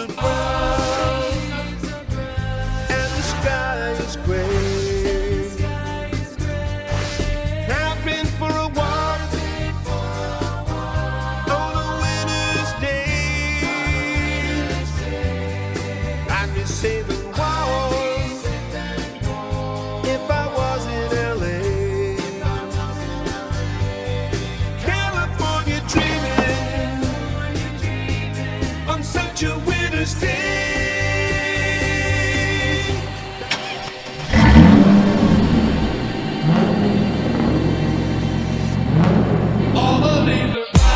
are brown and the sky is gray. Have been for a walk on a winter's day. I'd be safe and warm if I was in LA. California dreaming on such a winter's day. All the leaves are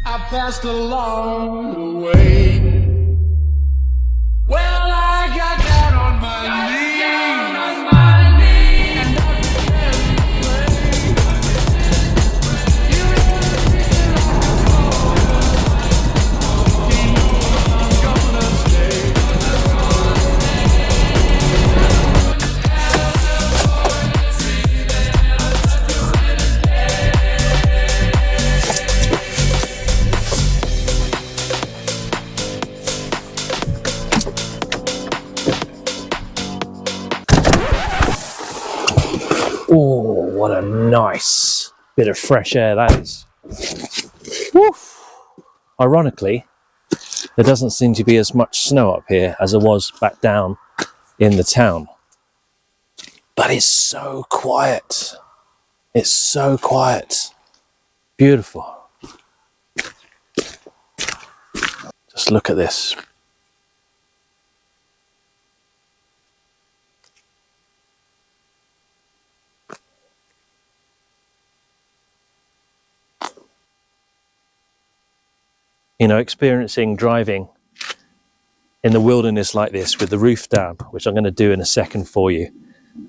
I passed along the way. Well, I got down on my knees, and I began to pray. You I'm gonna stay. Oh, what a nice bit of fresh air that is. Woof. Ironically, there doesn't seem to be as much snow up here as there was back down in the town. But it's so quiet. It's so quiet. Beautiful. Just look at this. You know, experiencing driving in the wilderness like this with the roof down, which I'm going to do in a second for you,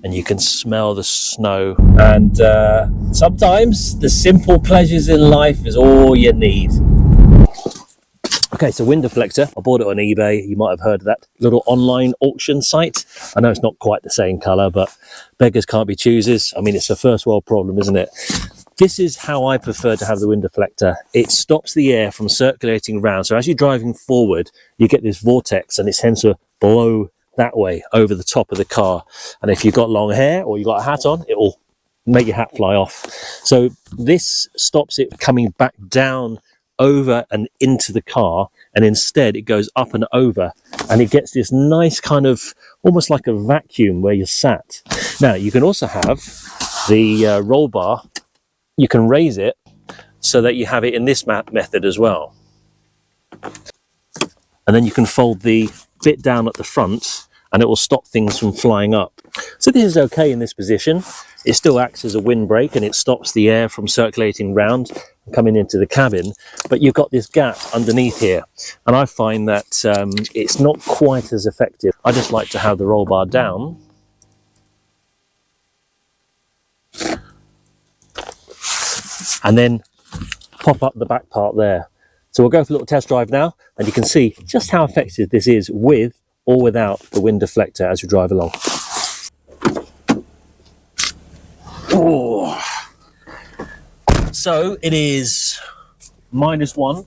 and you can smell the snow. And sometimes the simple pleasures in life is all you need. Okay, so wind deflector. I bought it on eBay. You might have heard of that little online auction site. I know it's not quite the same colour, but beggars can't be choosers. I mean, it's a first world problem, isn't it? This is how I prefer to have the wind deflector. It stops the air from circulating around. So as you're driving forward, you get this vortex and it tends to blow that way over the top of the car. And if you've got long hair or you've got a hat on, it will make your hat fly off. So this stops it coming back down over and into the car, and instead it goes up and over, and it gets this nice kind of almost like a vacuum where you're sat. Now you can also have the roll bar. You can raise it so that you have it in this method as well. And then you can fold the bit down at the front and it will stop things from flying up. So this is okay in this position. It still acts as a windbreak and it stops the air from circulating round and coming into the cabin. But you've got this gap underneath here. And I find that it's not quite as effective. I just like to have the roll bar down. And then pop up the back part there. So we'll go for a little test drive now, and you can see just how effective this is with or without the wind deflector as we drive along. Oh. So it is -1.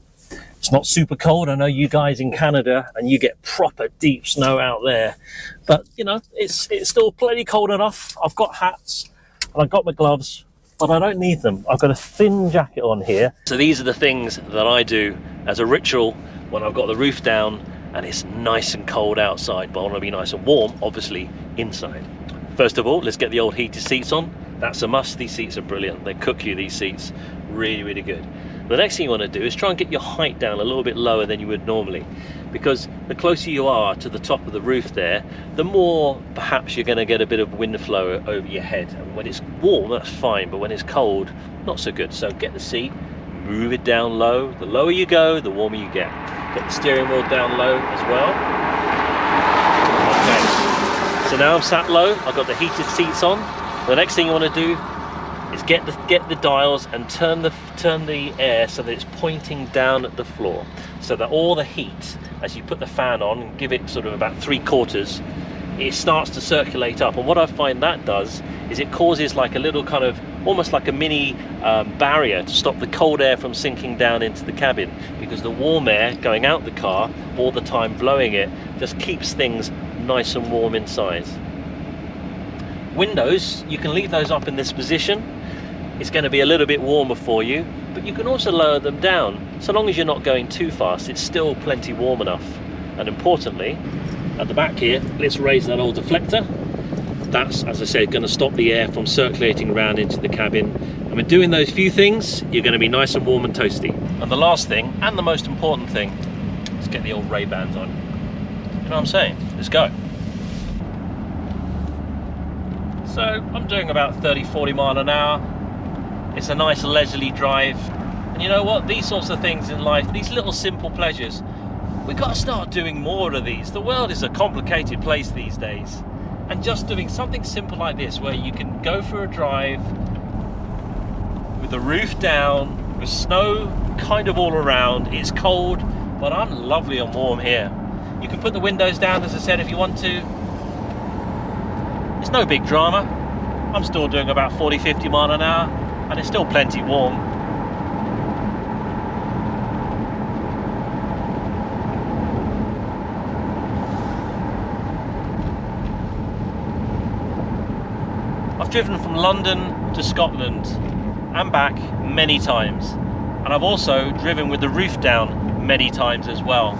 It's not super cold. I know you guys in Canada and you get proper deep snow out there, but you know, it's still plenty cold enough. I've got hats and I've got my gloves, but I don't need them. I've got a thin jacket on here. So these are the things that I do as a ritual when I've got the roof down and it's nice and cold outside, but I want to be nice and warm, obviously, inside. First of all, let's get the old heated seats on. That's a must. These seats are brilliant. They cook you, these seats. Really, really good. The next thing you want to do is try and get your height down a little bit lower than you would normally. because the closer you are to the top of the roof there, the more perhaps you're going to get a bit of wind flow over your head. And when it's warm, that's fine, but when it's cold, not so good. So get the seat, move it down low. The lower you go, the warmer you get. Get the steering wheel down low as well. Okay, so now I'm sat low, I've got the heated seats on. The next thing you want to do is get the dials and turn the air so that it's pointing down at the floor, so that all the heat, as you put the fan on and give it sort of about 3/4, it starts to circulate up. And what I find that does is it causes like a little kind of, almost like a mini barrier to stop the cold air from sinking down into the cabin, because the warm air going out the car all the time, blowing it, just keeps things nice and warm inside. Windows, you can leave those up in this position. It's going to be a little bit warmer for you, but you can also lower them down. So long as you're not going too fast, it's still plenty warm enough. And importantly, at the back here, let's raise that old deflector. That's, as I said, going to stop the air from circulating around into the cabin. And with doing those few things, you're going to be nice and warm and toasty. And the last thing, and the most important thing, is get the old Ray-Bans on. You know what I'm saying? Let's go. So I'm doing about 30-40 miles an hour. It's a nice leisurely drive. And you know what? These sorts of things in life, these little simple pleasures, we've got to start doing more of these. The world is a complicated place these days. And just doing something simple like this, where you can go for a drive with the roof down, with snow kind of all around. It's cold, but I'm lovely and warm here. You can put the windows down, as I said, if you want to. It's no big drama. I'm still doing about 40-50 miles an hour, and it's still plenty warm. I've driven from London to Scotland and back many times, and I've also driven with the roof down many times as well.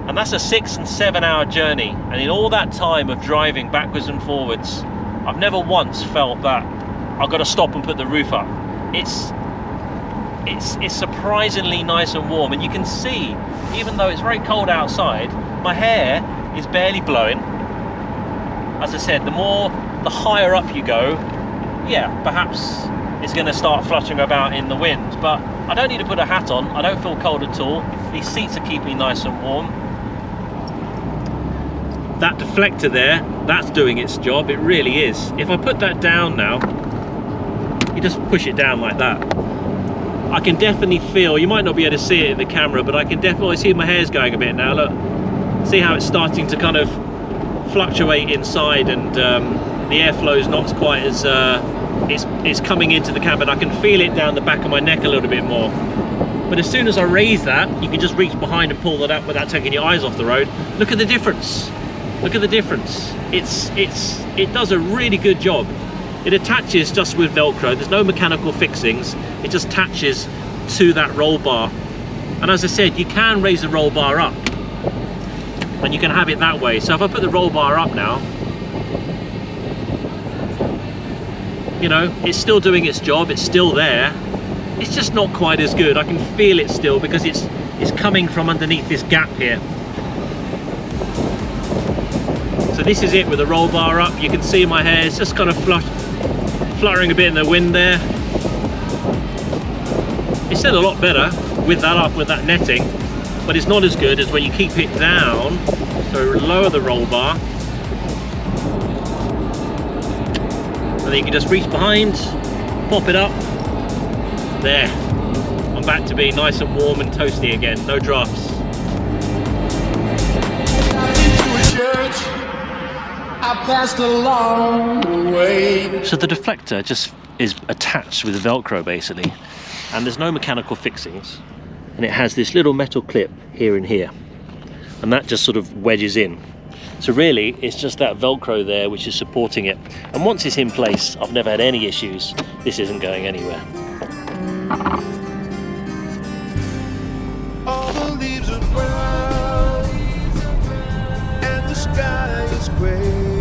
And that's a 6 and 7 hour journey, and in all that time of driving backwards and forwards, I've never once felt that I've got to stop and put the roof up. It's surprisingly nice and warm, and you can see, even though it's very cold outside, my hair is barely blowing. As I said, the higher up you go, yeah, perhaps it's going to start fluttering about in the wind, but I don't need to put a hat on. I don't feel cold at all. These seats are keeping me nice and warm. That deflector there, that's doing its job. It really is. If I put that down now, you just push it down like that. I can definitely feel, you might not be able to see it in the camera, but I can definitely see my hair's going a bit now. Look, see how it's starting to kind of fluctuate inside, and the airflow is not quite as it's coming into the cabin. I can feel it down the back of my neck a little bit more. But as soon as I raise that, you can just reach behind and pull that up without taking your eyes off the road. Look at the difference. Look at the difference. It does a really good job. It attaches just with Velcro. There's no mechanical fixings. It just attaches to that roll bar. And as I said, you can raise the roll bar up, and you can have it that way. So if I put the roll bar up now, you know, it's still doing its job. It's still there. It's just not quite as good. I can feel it still because it's coming from underneath this gap here. So this is it with the roll bar up. You can see my hair is just kind of fluttering a bit in the wind there. It's still a lot better with that up, with that netting, but it's not as good as when you keep it down. So lower the roll bar, and then you can just reach behind, pop it up. There, I'm back to being nice and warm and toasty again. No drafts. I passed along the way. So the deflector just is attached with Velcro basically, and there's no mechanical fixings, and it has this little metal clip here and here, and that just sort of wedges in. So really it's just that Velcro there which is supporting it, and once it's in place, I've never had any issues. This isn't going anywhere. All the leaves are brown and the sky is gray.